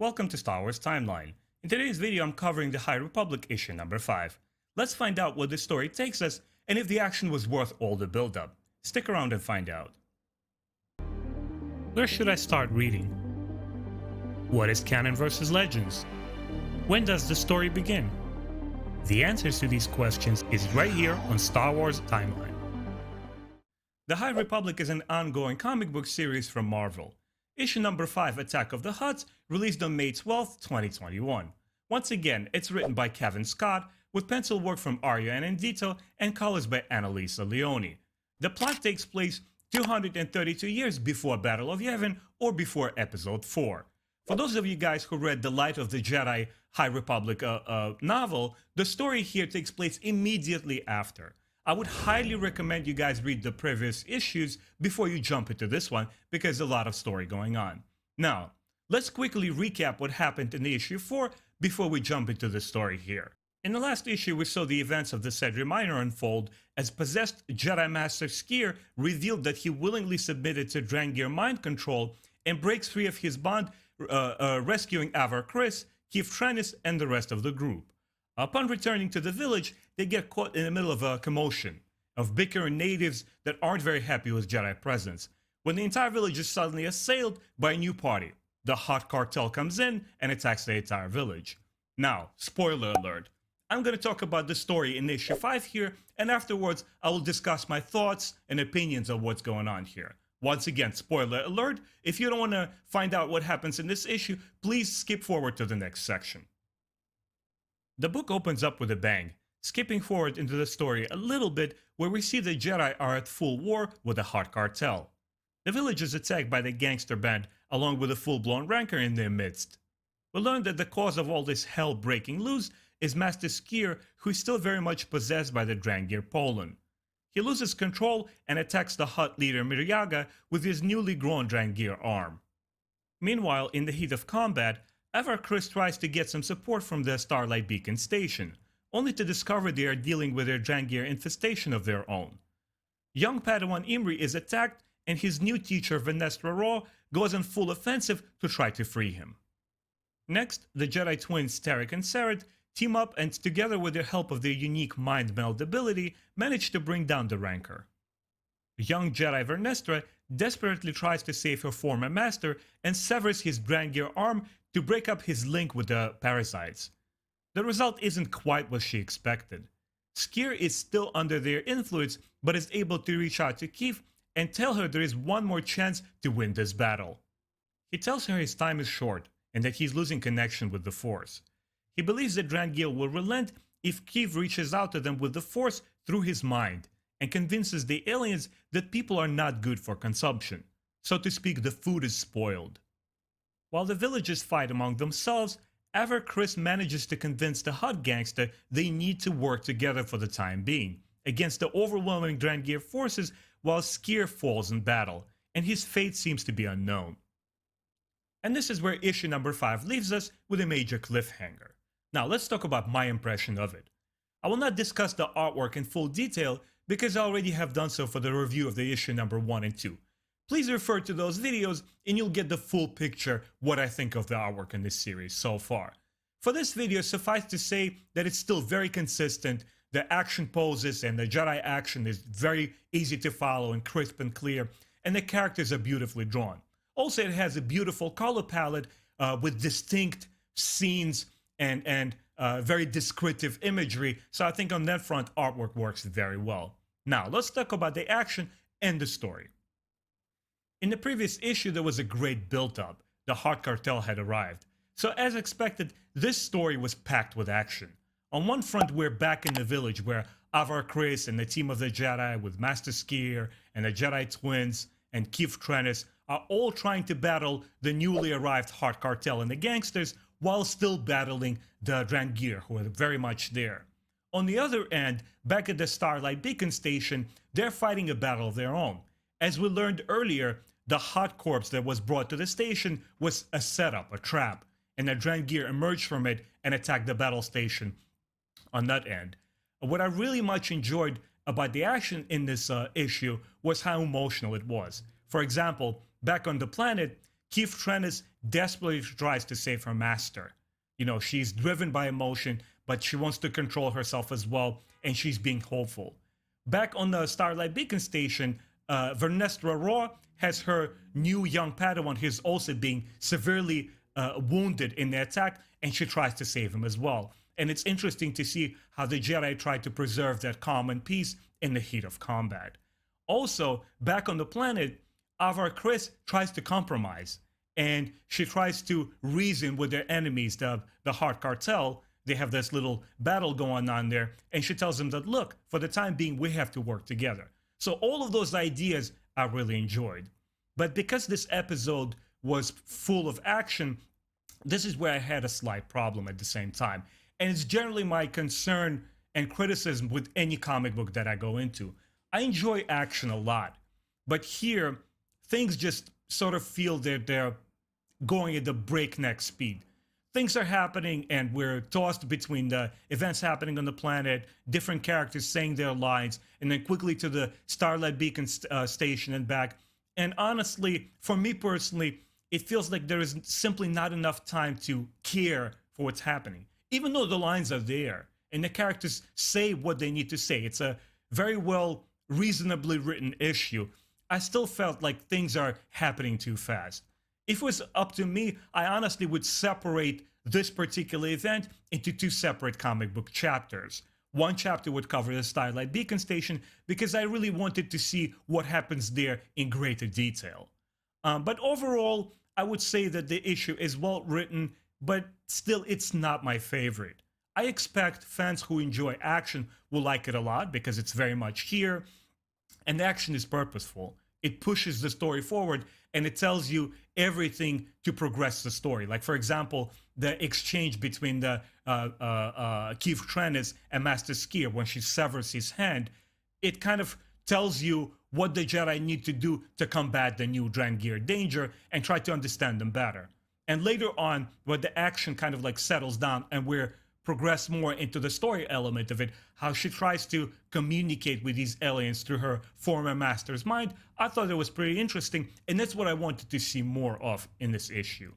Welcome to Star Wars Timeline. In today's video I'm covering the High Republic issue number 5. Let's find out where this story takes us and if the action was worth all the build-up. Stick around and find out. Where should I start reading? What is canon versus legends? When does the story begin? The answers to these questions is right here on Star Wars Timeline. The High Republic is an ongoing comic book series from Marvel. Issue number 5, Attack of the Huts, released on May 12, 2021. Once again, it's written by Cavan with pencil work from Ario and Anindito and colors by Annalisa Leoni. The plot takes place 232 years before Battle of Yavin or before Episode 4. For those of you guys who read the Light of the Jedi High Republic novel, the story here takes place immediately after. I would highly recommend you guys read the previous issues before you jump into this one because there's a lot of story going on. Now, let's quickly recap what happened in issue 4 before we jump into the story here. In the last issue, we saw the events of the Cedri Minor unfold as possessed Jedi Master Skier revealed that he willingly submitted to Drangir mind control and breaks free of his bond, rescuing Avar Kriss, Keith Trennis, and the rest of the group. Upon returning to the village, they get caught in the middle of a commotion of bickering natives that aren't very happy with Jedi presence, when the entire village is suddenly assailed by a new party. The Hot Cartel comes in and attacks the entire village. Now, spoiler alert, I'm going to talk about the story in issue 5 here, and afterwards I will discuss my thoughts and opinions of what's going on here. Once again, spoiler alert, if you don't want to find out what happens in this issue, please skip forward to the next section. The book opens up with a bang, skipping forward into the story a little bit where we see the Jedi are at full war with the Hot Cartel. The village is attacked by the gangster band along with a full-blown rancor in their midst. We learn that the cause of all this hell breaking loose is Master Skier, who is still very much possessed by the Drangir Pollen. He loses control and attacks the Hutt leader Miryaga with his newly grown Drangir arm. Meanwhile, in the heat of combat, Avar Kriss tries to get some support from the Starlight Beacon station, only to discover they are dealing with their Drangir infestation of their own. Young Padawan Imri is attacked and his new teacher Venestra Raw goes on full offensive to try to free him. Next, the Jedi twins Tarek and Sarat team up and together with the help of their unique mind meld ability manage to bring down the Rancor. Young Jedi Venestra desperately tries to save her former master and severs his Drangir arm to break up his link with the parasites. The result isn't quite what she expected. Skier is still under their influence but is able to reach out to Keith and tell her there is one more chance to win this battle. He tells her his time is short and that he's losing connection with the Force. He believes that Drangir will relent if Keith reaches out to them with the Force through his mind and convinces the aliens that people are not good for consumption. So to speak, the food is spoiled. While the villagers fight among themselves, Avar Kriss manages to convince the Hutt gangster they need to work together for the time being, against the overwhelming Drangir forces while Skier falls in battle, and his fate seems to be unknown. And this is where issue number 5 leaves us with a major cliffhanger. Now let's talk about my impression of it. I will not discuss the artwork in full detail because I already have done so for the review of the issue number 1 and 2. Please refer to those videos and you'll get the full picture what I think of the artwork in this series so far. For this video, suffice to say that it's still very consistent, the action poses and the Jedi action is very easy to follow and crisp and clear, and the characters are beautifully drawn. Also, it has a beautiful color palette with distinct scenes and very descriptive imagery, so I think on that front artwork works very well. Now, let's talk about the action and the story. In the previous issue, there was a great build-up. The Hot Cartel had arrived. So as expected, this story was packed with action. On one front, we're back in the village where Avar Kriss and the team of the Jedi with Master Skier and the Jedi twins and Keith Trennis are all trying to battle the newly arrived Hot Cartel and the gangsters while still battling the Drangir, who are very much there. On the other end, back at the Starlight Beacon station, they're fighting a battle of their own. As we learned earlier, the Hot Corpse that was brought to the station was a setup, a trap, and the Drangir emerged from it and attacked the battle station on that end. What I really much enjoyed about the action in this issue was how emotional it was. For example, back on the planet, Keith Trennis desperately tries to save her master. You know, she's driven by emotion, but she wants to control herself as well, and she's being hopeful. Back on the Starlight Beacon Station, Vernestra Raw has her new young Padawan who's also being severely wounded in the attack, and she tries to save him as well. And it's interesting to see how the Jedi try to preserve that calm and peace in the heat of combat. Also, back on the planet, Avar Chris tries to compromise, and she tries to reason with their enemies, the Heart Cartel. They have this little battle going on there, and she tells them that, look, for the time being, we have to work together. So all of those ideas I really enjoyed. But because this episode was full of action, this is where I had a slight problem at the same time. And it's generally my concern and criticism with any comic book that I go into. I enjoy action a lot, but here, things just sort of feel that they're going at the breakneck speed. Things are happening and we're tossed between the events happening on the planet, different characters saying their lines, and then quickly to the Starlight Beacon station and back. And honestly, for me personally, it feels like there is simply not enough time to care for what's happening. Even though the lines are there and the characters say what they need to say, it's a very well reasonably written issue. I still felt like things are happening too fast. If it was up to me, I honestly would separate this particular event into two separate comic book chapters. One chapter would cover the Starlight Beacon Station because I really wanted to see what happens there in greater detail. But overall, I would say that the issue is well written, but still it's not my favorite. I expect fans who enjoy action will like it a lot because it's very much here, and the action is purposeful. It pushes the story forward and it tells you everything to progress the story. Like, for example, the exchange between the Keith Trennis and Master Skier when she severs his hand. It kind of tells you what the Jedi need to do to combat the new Drangir danger and try to understand them better. And later on, when the action kind of like settles down and we're progress more into the story element of it, how she tries to communicate with these aliens through her former master's mind, I thought it was pretty interesting, and that's what I wanted to see more of in this issue.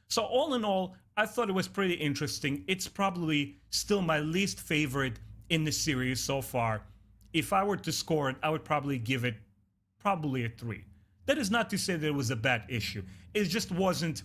So all in all, I thought it was pretty interesting. It's probably still my least favorite in the series so far. If I were to score it, I would probably give it probably a 3. That is not to say that it was a bad issue. It just wasn't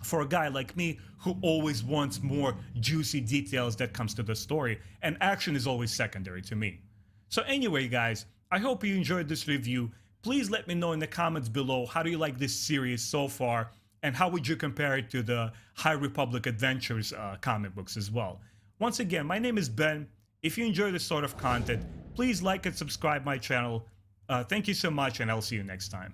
for a guy like me who always wants more juicy details that comes to the story, and action is always secondary to me. So anyway, guys, I hope you enjoyed this review. Please let me know in the comments below, how do you like this series so far, and how would you compare it to the High Republic Adventures comic books as well. Once again, my name is Ben. If you enjoy this sort of content, please like and subscribe my channel. Thank you so much, and I'll see you next time.